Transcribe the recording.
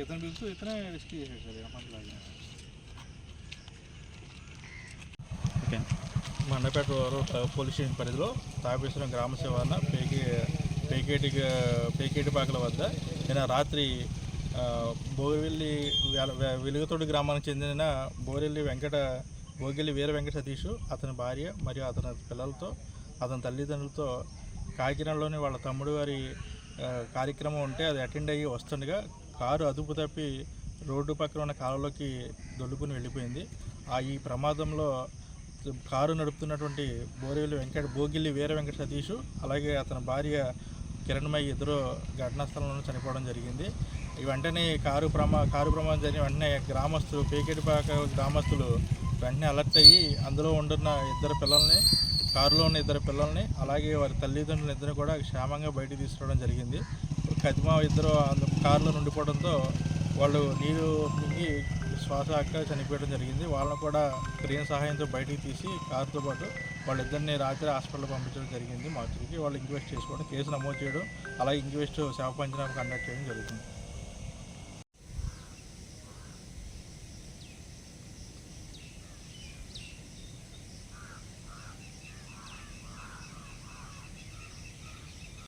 ఇతను పిలుస్తూ ఇతనే రెస్క్యూ చేశాడు సార్ అమ్మంట్లాగా. ఓకే. మండపేట పోలీస్ స్టేషన్ పరిధిలో తాపేశ్వరం గ్రామ శివార్న పేకేటిపాకల వద్ద నిన్న రాత్రి బోగిరెల్లి వెలుగుతోటి గ్రామానికి చెందిన బోగిరెల్లి వీర వెంకట సతీష్, అతని భార్య మరియు అతని పిల్లలతో, అతని తల్లిదండ్రులతో కాకినాడలోని వాళ్ళ తమ్ముడు గారి కార్యక్రమం ఉంటే అది అటెండ్ అయ్యి వస్తుండగా కారు అదుపు తప్పి రోడ్డు పక్కన ఉన్న కాలువలోకి దొల్లుకుని వెళ్ళిపోయింది. ఈ ప్రమాదంలో కారు నడుపుతున్నటువంటి బోగిరెల్లి వీర వెంకట సతీష్ అలాగే అతని భార్య కిరణ్మయ్య ఇద్దరు ఘటనా స్థలంలో చనిపోవడం జరిగింది. వెంటనే కారు ప్రమాదం జరిగిన వెంటనే పేకేటిపాక గ్రామస్తులు వెంటనే అలర్ట్ అయ్యి అందులో ఉంటున్న కారులో ఉన్న ఇద్దరు పిల్లల్ని అలాగే వారి తల్లిదండ్రులు ఇద్దరు కూడా క్షేమంగా బయటికి తీసుకురావడం జరిగింది. కతిమా ఇద్దరు కారులో ఉండిపోవడంతో వాళ్ళు నీరు మింగి శ్వాస ఆక్క చనిపోవడం జరిగింది. వాళ్ళని కూడా క్రేన్ సహాయంతో బయటికి తీసి కారుతో పాటు వాళ్ళిద్దరిని రాత్రి హాస్పిటల్ పంపించడం జరిగింది. మార్చికి వాళ్ళు ఇంక్వెస్ట్ చేసుకోవడం, కేసు నమోదు చేయడం, అలాగే ఇంక్వెస్ట్ శవ పంచనామా కండక్ట్ చేయడం జరుగుతుంది.